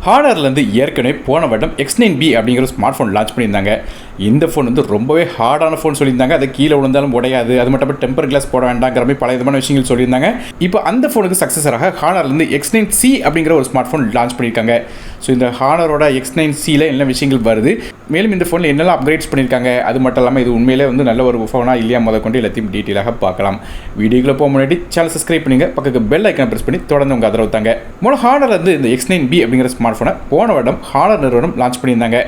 ஹானர்லேருந்து ஏற்கனவே போன வருடம் X9b அப்படிங்கிற ஸ்மார்ட் ஃபோன் லான்ச் பண்ணியிருந்தாங்க. இந்த ஃபோன் வந்து ரொம்பவே ஹார்டான ஃபோன் சொல்லியிருந்தாங்க. அது கீழே விழுந்தாலும் உடையாது, அது மட்டும் டெம்பர் கிளாஸ் போட வேண்டாங்கிற மாதிரி பல விதமான விஷயங்கள் சொல்லியிருந்தாங்க. இப்போ அந்த ஃபோனுக்கு சக்ஸஸராக ஹானர்லேருந்து X9c அப்படிங்கிற ஒரு ஸ்மார்ட் ஃபோன் லான்ச் பண்ணியிருக்காங்க. ஸோ இந்த ஹானரோட X9cல என்ன விஷயங்கள் வருது, மேலும் இந்த ஃபோனில் என்னெல்லாம் அப்கிரேட்ஸ் பண்ணியிருக்காங்க, அது மட்டும் இல்லாமல் இது உண்மையிலே வந்து நல்ல ஒரு ஃபோனாக இல்லையா கொண்டு எல்லாத்தையும் டீட்டெயிலாக பார்க்கலாம். வீடியோக்குள்ள போக முன்னாடி சேனல் சப்ஸ்கிரைப் பண்ணுங்க, பக்கத்துக்கு பெல் ஐக்கனை பிரஸ் பண்ணி தொடர்ந்து உங்கள் ஆதரவு தாங்க. ஹானர் வந்து இந்த X9b அப்படிங்கிற ஸ்மார்ட் ஃபோனை போன வருடம் ஹானர் நிறுவனம் லான்ச் பண்ணியிருந்தாங்க.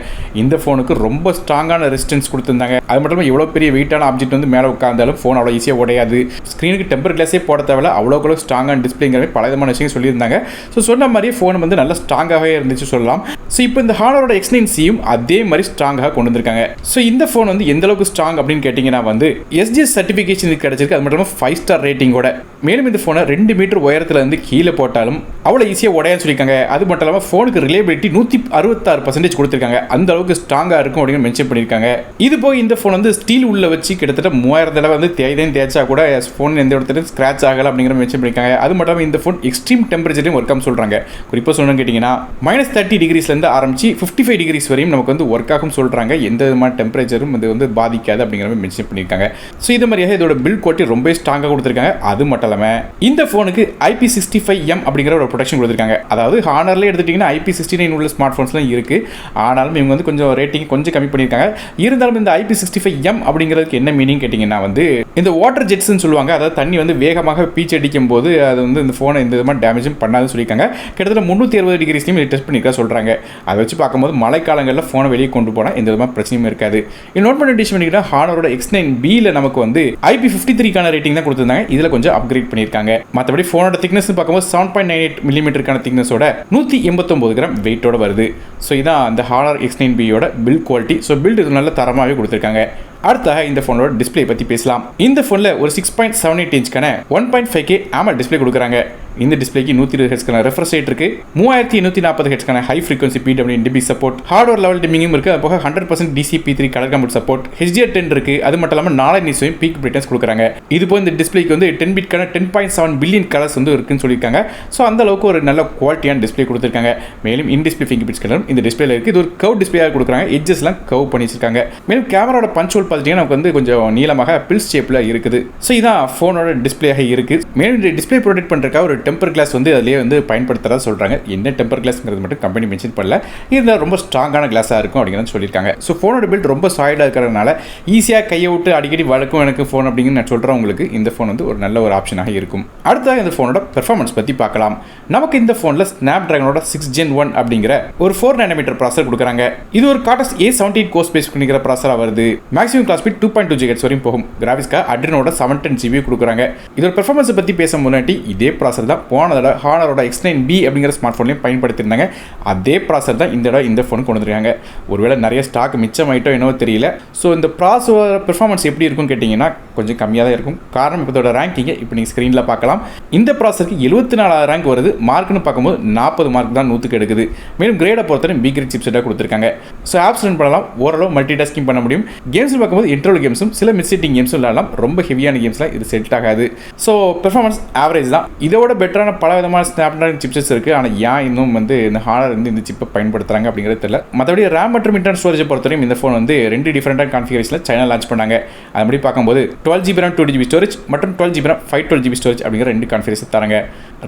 இந்த ஃபோனுக்கு ரொம்ப ஸ்ட்ராங்கான ரெசிஸ்டன்ஸ் கொடுத்துருந்தாங்க. அது மட்டும் இல்லாமல் எவ்வளோ பெரிய வெயிட்டான ஆப்ஜெக்ட் வந்து மேலே உட்கார்ந்தாலும் ஃபோன் அவ்வளோ ஈஸியாக உடையாது, ஸ்க்ரீனுக்கு டெம்பர் கிளாஸே போட தேவையில்ல, அவ்வளோக்கு ஸ்ட்ராங்கான டிஸ்பிளேங்கிற பல விதமான விஷயங்கள் சொல்லியிருந்தாங்க. ஸோ சொன்ன மாதிரியே ஃபோன் வந்து நல்லா ஸ்ட்ராங்காகவே இருந்துச்சு சொல்லலாம். ஸோ இப்போ இந்த ஹானரோட X9cயும் அதே மாதிரி ஸ்ட்ராங்காக கொண்டு வந்திருக்காங்க. ஸோ இந்த ஃபோன் வந்து எந்த அளவுக்கு ஸ்ட்ராங் அப்படின்னு கேட்டிங்கன்னா வந்து SGS சர்டிஃபிகேஷன் கிடைச்சிருக்கு. அது மட்டும் இல்லாமல் 5 ஸ்டார் ரேட்டிங்கோட. மேலும் இந்த ஃபோனை 2 மீட்டர் உயரத்தில் இருந்து கீழே போட்டாலும் அவ்வளோ ஈஸியாக உடையான்னு சொல்லியிருக்காங்க. அது மட்டும் இல்லாமல் ஃபோனுக்கு ரிலேபிலிட்டி 166% கொடுத்துருக்காங்க. அந்த அளவுக்கு ஸ்ட்ராங்காக இருக்கும் அப்படின்னு மென்ஷன் பண்ணியிருக்காங்க. இது போய் இந்த ஃபோன் வந்து ஸ்டீல் உள்ள வச்சு கிட்டத்தட்ட 3000 தடவை வந்து தேய்ச்சா கூட ஃபோன் எந்த இடத்துலையும் ஸ்க்ராட்ச் ஆகலை அப்படிங்கிற மென்ஷன் பண்ணியிருக்காங்க. அது மட்டும் இல்லாமல் இந்த ஃபோன் எக்ஸ்ட்ரீம் டெம்பரேச்சரையும் ஒர்க் ஆகும் சொல்கிறாங்க. குறிப்பாக சொல்லணும்னு கேட்டிங்கன்னா -30 டிகிரிஸ்லேருந்து ஆரம்பிச்சு 55 டிகிரிஸ் வரையும் நமக்கு வந்து ஒர்க் ஆகும் சொல்கிறாங்க. எந்த விதமான டெம்பரேச்சரும் இது வந்து பாதிக்காது அப்படிங்கிற மாதிரி மென்ஷன் பண்ணியிருக்காங்க. ஸோ இது மாதிரியாக இதோட பில்ட் குவாலிட்டி ரொம்ப ஸ்ட்ராங்காக கொடுத்துருக்காங்க. அது மட்டும் இல்லாமல் இந்த ஃபோனுக்கு IP65M அப்படிங்கிற ஒரு ப்ரொடெக்ஷன் கொடுத்துருக்காங்க. அதாவது ஹானர்லேயே எடுத்துட்டிங்கன்னா IP69 உள்ள ஸ்மார்ட் ஃபோன்ஸ்லாம் இருக்குது. ஆனாலும் இவங்க வந்து கொஞ்சம் ரேட்டிங் கொஞ்சம் கம்மி பண்ணியிருக்காங்க. இருந்தாலும் இந்த IP65M அப்படிங்கிறதுக்கு என்ன மீனிங் கேட்டிங்கன்னா வந்து இந்த வாட்டர் ஜெட்ஸ்ன்னு சொல்லுவாங்க. அதாவது தண்ணி வந்து வேகமாக பீச் அடிக்கும் போது அது வந்து இந்த ஃபோனை எந்த விதமான டேமேஜும் பண்ணாதுன்னு சொல்லியிருக்காங்க. கிட்டத்தட்ட 360 டிகிரிஸ்லையும் இது டெஸ்ட் பண்ணியிருக்கா சொல்கிறாங்க. அதை வச்சு பார்க்கும்போது மழைக்காலங்களில் ஃபோனை வெளியே கொண்டு போனால் எந்த விதமான பிரச்சனையும் இருக்காது. நோட் பண்ணி டிஷ் பண்ணிக்கிட்டா ஹானரோட X9bல நமக்கு வந்து IP53க்கான ரேட்டிங் தான் கொடுத்துருந்தாங்க. இதில் கொஞ்சம் அப்கிரேட் பண்ணியிருக்காங்க. மற்றபடி ஃபோனோட திக்னஸ் பார்க்கும்போது 7.98 மில்லிமீட்டருக்கான திக்னஸோட 189 கிராம் வெயிட்டோட வருது. ஸோ இதான் அந்த ஹானர் X9bயோட பில்ட் குவாலிட்டி. ஸோ பில்ட் இது நல்ல தரமாகவே கொடுத்துருக்காங்க. அடுத்தாக இந்த ஃபோனோட டிஸ்பிளே பற்றி பேசலாம். இந்த ஃபோனில் ஒரு 6.78 இன்ச்க்கான 1.5K AMOLED டிஸ்பிளே கொடுக்குறாங்க. இந்த டிஸ்பிளேக்கு 120 ஹெர்ட்ஸ்க்கான ரெஃப்ரெஷ் ரேட் இருக்கு, 3840 ஹெர்ட்ஸ்க்கான high frequency PWM support, hardware level டிமிங்கும் இருக்கு. அது போக 100% DCP3 colour compute support, HDR10 இருக்கு. அது மட்டும் இல்லாமல் 4 நிமிஷம் பீக் பிரைட்னஸ் கொடுக்குறாங்க. இது போய் இந்த டிஸ்பிளேக்கு வந்து 10 பிட்கான 10.7 பில்லியன் கலர்ஸ் வந்து இருக்குன்னு சொல்லியிருக்காங்க. ஸோ அந்த அளவுக்கு ஒரு நல்ல குவாலிட்டியான டிஸ்பிளே கொடுத்துருக்காங்க. மேலும் இன் டிஸ்பிளே ஃபிங்கர் பிரிட்ஸ் கலரும் இந்த டிஸ்பிளேல இருக்கு. இது ஒரு கர்வ் டிஸ்பிளேயாக கொடுக்குறாங்க. எட்ஜஸ்லாம் கர்வ் பண்ணி வச்சிருக்காங்க. மேலும் கேமராவோட பஞ்ச் ஹோல் பார்த்துட்டீங்கன்னா நமக்கு வந்து கொஞ்சம் நீளமாக பில்ஸ் ஷேப்ல இருக்குது. ஸோ இதான் ஃபோனோட டிஸ்பிளேயாக இருக்கு. மேலும் இந்த டிஸ்பிளே ப்ரொடெக்ட் பண்ணுறதுக்காக ஒரு டெம்பர் கிளாஸ் வந்து அதிலே வந்து பயன்படுத்துறதா சொல்றாங்க. என்ன டெம்பர் கிளாஸ்ங்கிறது மட்டும் கம்பெனி மென்ஷன் பண்ணல. இது ரொம்ப ஸ்ட்ராங்கான கிளாஸாக இருக்கும் அப்படிங்கிறது சொல்லியிருக்காங்க. ஸோ ஃபோனோட பில்ட் ரொம்ப சாலிடாக இருக்கிறதுனால ஈஸியாக கையை விட்டு அடிக்கடி வழக்கும் எனக்கு ஃபோன் அப்படின்னு நான் சொல்கிறவங்களுக்கு இந்த ஃபோன் வந்து ஒரு நல்ல ஒரு ஆப்ஷனாக இருக்கும். அடுத்ததாக இந்த ஃபோனோட பெர்ஃபார்மன்ஸ் பற்றி பார்க்கலாம். நமக்கு இந்த ஃபோனில் ஸ்னாப்டிராகனோட 6 Gen 1 அப்படிங்கிற ஒரு 4 nm ப்ராசர் கொடுக்குறாங்க. இது ஒரு கார்டெக்ஸ் A78 கோர் பேஸ் பண்ணிக்கிற ப்ராசராக வருது. மேக்ஸிமம் கிளாக் ஸ்பீட் 2.2 GHz வரையும் போகும். கிராஃபிக்ஸ்க்காக அட்ரினோட 710 GB கொடுக்குறாங்க. இதோட பெர்ஃபார்மன்ஸை பற்றி பேச முன்னாடி இதே ப்ராசர் தான் போன தடவை ஹானரோட X9b அப்படிங்கிற ஸ்மார்ட் ஃபோன்லையும் பயன்படுத்தியிருந்தாங்க. அதே ப்ராசர் தான் இந்த தடவை இந்த ஃபோன் கொண்டு வந்துருக்காங்க. ஒருவேளை நிறைய ஸ்டாக் மிச்சமாயிட்டோ என்னவோ தெரியல. ஸோ இந்த ப்ராசரோட பெர்ஃபார்மன்ஸ் எப்படி இருக்கும்னு கேட்டிங்கன்னா கொஞ்சம் கம்மியாக தான் இருக்கும். காரணம் இதோட ரேங்கிங்கை இப்போ நீங்கள் ஸ்க்ரீனில் பார்க்கலாம். இந்த ப்ராசருக்கு 74 ரேங்க் வருது. மார்க்னு பார்க்கும்போது 40 மார்க் தான் 100க்கு எடுக்குது. மேலும் கிரேடை பொறுத்தவரை பி கிரேட் சிப்செட்டாக கொடுத்துருக்காங்க. ஸோ ஆப்ஸ் ரன் பண்ணலாம், ஓரளவு மல்டி டாஸ்கிங் பண்ண முடியும். கேம்ஸ் பார்க்கும்போது இன்ட்ரோல் கேம்ஸும் சில மிஸ்டேட்டிங் கேம்ஸும் விளையாடலாம். ரொம்ப ஹெவியான கேம்ஸ்லாம் இது செட் ஆகாது. ஸோ பெர்ஃபார்மன்ஸ் ஆவரேஜ் தான். இதோட பெட்டரான பல விதமான ஸ்னாப்டிராகன் சிப்செட்ஸ் இருக்குது. ஆனால் ஏன் இன்னும் வந்து இந்த ஹானர் வந்து இந்த சிப்பை பயன்படுத்துறாங்க அப்படிங்கிறது தெரியல. மற்றபடி ரேம் மற்றும் இன்டர்னல் ஸ்டோரேஜை பொறுத்தவரையும் இந்த ஃபோன் வந்து 2 டிஃபரெண்டான கான்ஃபிகரேஷனில் சைனா லான்ச் பண்ணாங்க. அதுபடி பார்க்கும்போது 12GB RAM 2GB ஸ்டோரேஜ் மற்றும் 12GB RAM 512GB ஸ்டோரேஜ் அப்படிங்கிற 2 கான்ஃபிகரேஷன் தராங்க.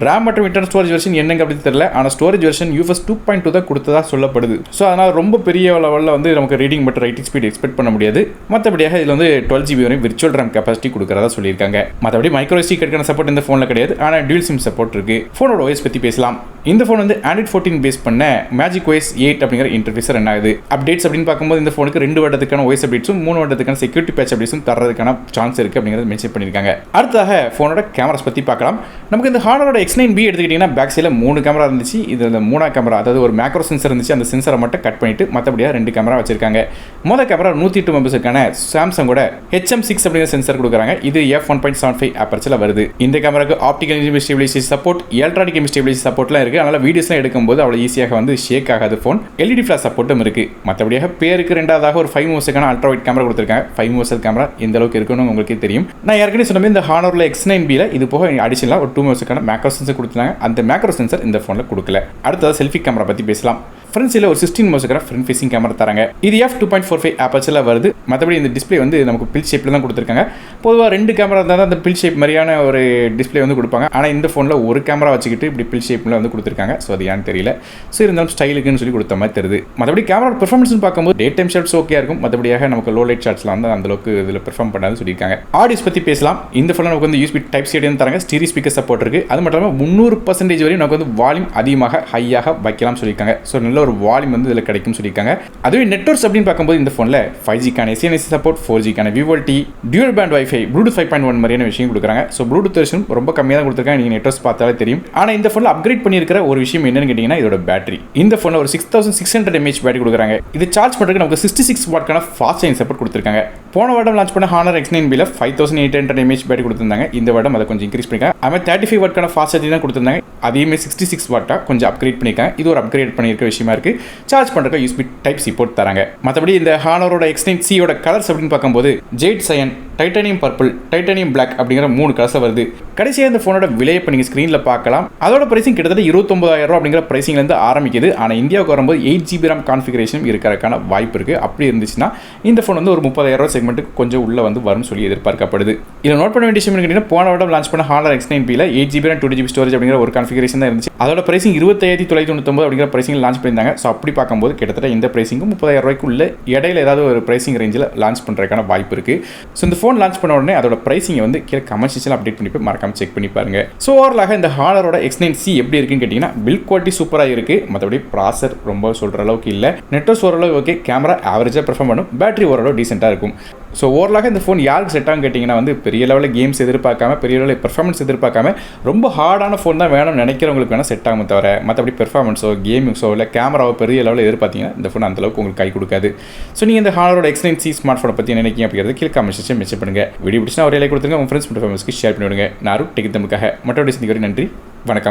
ரேம் மற்றும் இன்டர்னல் ஸ்டோரேஜ் வெர்ஷன் என்னங்க அப்படின்னு தெரியல. ஆனால் ஸ்டோரேஜ் வெர்ஷன் UFS 2.2 தான் கொடுத்ததா சொல்லப்படுது. ஸோ அதனால் ரொம்ப பெரிய லெவலில் வந்து நமக்கு ரீடிங் மற்றும் ரைட்டிங் ஸ்பீட் எக்ஸ்பெக்ட் பண்ண முடியாது. மற்றபடியாக இதில் வந்து 12GB வரையும் விர்ச்சுவல் RAM கெப்பாசிட்டி கொடுக்குறதா சொல்லியிருக்காங்க. மற்றபடி மைக்ரோ SD கார்டுக்கான சப்போர்ட் இந்த ஃபோனில் கிடையாது. ஆனால் டியூல் சிம் சப்போர்ட் இருக்கு. ஃபோனோட OS பற்றி பேசலாம். இந்த ஃபோன் வந்து Android 14 பேஸ் பண்ண மேஜிக் OS 8 அப்படிங்கிற இன்டர்ஃபேஸ் ரன் ஆகுது. அப்டேட்ஸ் அப்படின்னு பார்க்கும்போது இந்த ஃபோனுக்கு 2 வருடத்துக்கான OS அப்டேட்ஸும் 3 வருடத்துக்கான செக்யூரிட்டி பேட்ச் அப்டேட்ஸும் தரதுக்கான சான்ஸ் இருக்கு அப்படிங்கிறது மென்ஷன் பண்ணியிருக்காங்க. அடுத்ததாக ஃபோனோட கேமராஸ் பற்றி பார்க்கலாம். நமக்கு இந்த ஹானரோட X9b எடுத்துக்கிட்டிங்கன்னா பேக் சைடில் 3 கேமரா இருந்துச்சு. இதில் 3ஆம் கேமரா, அதாவது ஒரு மேக்ரோ சென்சர் இருந்துச்சு. அந்த சென்சரை மட்டும் கட் பண்ணிட்டு மற்றபடியாக 2 கேமரா வச்சிருக்காங்க. மொதல் கேமரா 108 மெம்பர்ஸுக்கான சாம்சங்கோட HM6 அப்படிங்கிற சென்சர் கொடுக்குறாங்க. இது f1.75 அப்பர்ச்சரில் வருது. இந்த கேமராக்கு optical image stabilisation support, electronic image stabilisation சப்போர்ட்லாம் இருக்கு. இருக்குது. அதனால் வீடியோஸ்லாம் எடுக்கும்போது அவ்வளோ ஈஸியாக வந்து ஷேக் ஆகாது ஃபோன். எல்இடி ஃப்ளாஷ் சப்போர்ட்டும் இருக்குது. மற்றபடியாக பேருக்கு ரெண்டாவதாக ஒரு 5 மெகாபிக்சலுக்கான அல்ட்ரா வைட் கேமரா கொடுத்துருக்காங்க. 5 மெகாபிக்சல் கேமரா எந்த அளவுக்கு இருக்குன்னு உங்களுக்கே தெரியும். நான் ஏற்கனவே சொன்ன இந்த ஹானரில் X9bல இது போக அடிஷனலாக ஒரு 2 மெகாபிக்சலுக்கான மேக்ரோ சென்சர் கொடுத்துருக்காங்க. அந்த மேக்ரோ சென்சர் இந்த ஃபோனில் கொடுக்கல. அடுத்தது செல்ஃபி கேமரா பற்றி பேசலாம். ஃப்ரண்ட்ஸில் ஒரு 16 மெகாபிக்சல் ஃப்ரண்ட் ஃபேசிங் கேமரா தராங்க. இது f2.45 ஆப்பர்ச்சரில் வருது. மற்றபடி இந்த டிஸ்பிளே வந்து நமக்கு பில் ஷேப்பில் தான் கொடுத்துருக்காங்க. பொதுவாக 2 கேமரா இருந்தால் தான் அந்த பில் ஷேப் மாதிரியான ஒரு டிஸ்பிளே வந்து கொடுப்பாங்க. ஆனால் இந்த ஃபோனில் ஒரு கேமரா வச்சுக்கிட்டு இப்படி பில் ஷேப்பில் வந்து கொடுத்துருக்காங்க. ஸோ அது ஏன்னு தெரியல. ஸோ இருந்தாலும் ஸ்டைலுக்குன்னு சொல்லி கொடுத்த மாதிரி தெரியுது. மற்றபடி கேமரா பெர்ஃபார்மன்ஸ் பார்க்கும்போது டே டைம் ஷாட்ஸ் ஓகே இருக்கும். மற்றபடியாக நமக்கு லோ லைட் ஷாட்ஸ்லாம் வந்து அந்தளவுக்கு இதில் பெர்ஃபார்ம் பண்ணாது சொல்லியிருக்காங்க. ஆடியோஸ் பற்றி பேசலாம். இந்த ஃபோனில் நமக்கு வந்து USB டைப் C தராங்க. ஸ்டீரியோ ஸ்பீக்கர் சப்போர்ட் இருக்குது. அது மட்டும் இல்லாமல் 300% வரையும் நமக்கு வந்து வால்யூம் அதிகமாக ஹையாக வைக்கலாம் சொல்லியிருக்காங்க. ஸோ நல்ல ஒரு வால்யூம் வந்து இதில் கிடைக்கும் சொல்லியிருக்காங்க. அதுவே நெட்வொர்க்ஸ் அப்படின்னு பார்க்கும்போது இந்த ஃபோனில் 5Gக்கான SNC சப்போர்ட், 4Gக்கான VoLTE, dual band wifi, Bluetooth 5.1 மாதிரியான விஷயம் கொடுக்குறாங்க. ஸோ ப்ளூடூத் வெர்ஷன் ரொம்ப கம்மியாக தான் கொடுத்துருக்காங்க. நீங்கள் நெட்வொர்க்ஸ் பார்த்தாலே தெரியும். ஆனால் இந்த ஃபோனில் அப்கிரேட் பண்ணியிருக்கிற ஒரு விஷயம் என்னன்னு கேட்டிங்கன்னா இதோட பேட்டரி. இந்த ஃபோனில் ஒரு 6600 mAh பேட்டரி கொடுக்குறாங்க. இது சார்ஜ் பண்ணுறதுக்கு நமக்கு 66 வாட்க்கான ஃபாஸ்ட் சார்ஜிங் சப்போர்ட் கொடுத்துருக்காங்க. போன வருடம் லான்ச் பண்ண Honor X9bல 5800 mAh பேட்டரி கொடுத்துருந்தாங்க. இந்த வருடம் அதை கொஞ்சம் இன்க்ரீஸ் பண்ணிருக்காங்க. அதுமாதிரி 35 வாட்க்கான ஃபாஸ்ட் சார்ஜிங் தான் கொடுத்துருந்தாங்க. அதையுமே 66 வாட்டா கொஞ்சம் அப்கிரேட் பண்ணியிருக்காங்க. இது ஒரு அப்கிரேட் பண்ணியிருக்க விஷயமா இருக்குது. சார்ஜ் பண்ணுறதுக்கு USB டைப் C போர்ட் தராங்க. மற்றபடி இந்த ஹானரோட X9c யோட கலர்ஸ் அப்படின்னு பார்க்கும்போது jade cyan, titanium purple, titanium black அப்படிங்கிற 3 கலர்ஸ் வருது. கடைசியாக இந்த ஃபோனோட விலையை இப்போ நீங்கள் ஸ்க்ரீனில் பார்க்கலாம். அதோட பிரைசிங் கிட்டத்தட்ட 29,000 ரூபா அப்படிங்கிற பிரைசிங்லேருந்து ஆரம்பிக்குது. ஆனால் இந்தியாவுக்கு வரும்போது 8GB RAM கான்ஃபிகரேஷன் இருக்கிறதுக்கான வாய்ப்பு இருக்குது. அப்படி இருந்துச்சுன்னா இந்த ஃபோன் வந்து ஒரு 30,000 ரூபா செக்மெண்ட்டுக்கு கொஞ்சம் உள்ள வந்து வரும்னு சொல்லி எதிர்பார்க்கப்படுது. இதில் நோட் பண்ண வேண்டிய விஷயம் கேட்டிங்கன்னா போன வருடம் லான்ச் பண்ண Honor X9bல 8GB RAM 2GB storage அப்படிங்கிற ஒரு கான்ஃபிகரேஷன் தான் இருந்துச்சு. அதோட பிரைசிங் 25,999 அப்படிங்கிற பிரைசிங் லான்ச் பண்ணியிருந்தாங்க. ஸோ அப்படி பார்க்கும்போது கிட்டத்தட்ட இந்த பிரைசிங்கும் 30,000 ரூபாய்க்குள்ள இடையில ஏதாவது ஒரு பிரைசிங் ரேஞ்சில் லான்ச் பண்ணுறதுக்கான வாய்ப்பு இருக்குது. ஸோ இந்த ஃபோன் லான்ச் பண்ண உடனே அதோட பிரைசிங்கை வந்து கீழே கமெண்ட் செக்ஷனில் அப்டேட் பண்ணி போய் மறக்காம செக் பண்ணி பாருங்க. ஸோ ஓவராலாக இந்த ஹானரோட X9c எப்படி இருக்குன்னு கேட்டிங்கன்னா பில்ட் குவாலிட்டி சூப்பராக இருக்குது. மற்றபடி ப்ராசர் ரொம்ப சொல்கிற அளவுக்கு இல்லை. நெட்வொர்க்ஸ் ஓரளவு ஓகே, கேமரா ஆவரேஜாக பெர்ஃபார்ம் பண்ணும், பேட்டரி ஓரளவு டீசெண்டாக இருக்கும். ஸோ ஓவராலாக இந்த ஃபோன் யாருக்கு செட் ஆகும் கேட்டிங்கன்னா வந்து பெரிய லெவலில் கேம்ஸ் எதிர்பார்க்காம, பெரிய லெவலில் பெர்ஃபார்மன்ஸ் எதிர்பார்க்காம ரொம்ப ஹார்டான ஃபோன் தான் வேணும்னு நினைக்கிறவங்களுக்கு வேணால் செட் ஆகும். தவிர மற்றபடி பெர்ஃபார்மன்ஸோ கேமிங்ஸோ இல்லை கேமராவோ பெரிய லெவலில் எதிர்பார்த்தீங்கன்னா இந்த ஃபோன் அந்தளவுக்கு உங்களுக்கு கை கொடுக்காது. ஸோ நீங்கள் இந்த ஹானரோட X9c ஸ்மார்ட் ஃபோனை பற்றி நினைக்கிங்க அப்படிங்கிறது கீழே கமெண்ட் செக்ஷன் மென்ஷன் பண்ணுங்கள். வீடியோ பிடிச்சா ஒரு லைக் கொடுத்துருங்க, உங்கள் ஃப்ரெண்ட்ஸ் மற்றும் ஃபேமிலிஸ்க்கு ஷேர் பண்ணிவிடுங்க. நான் டெக் தமிழுக்காக மற்றபடி சந்திக்க நன்றி, வணக்கம்.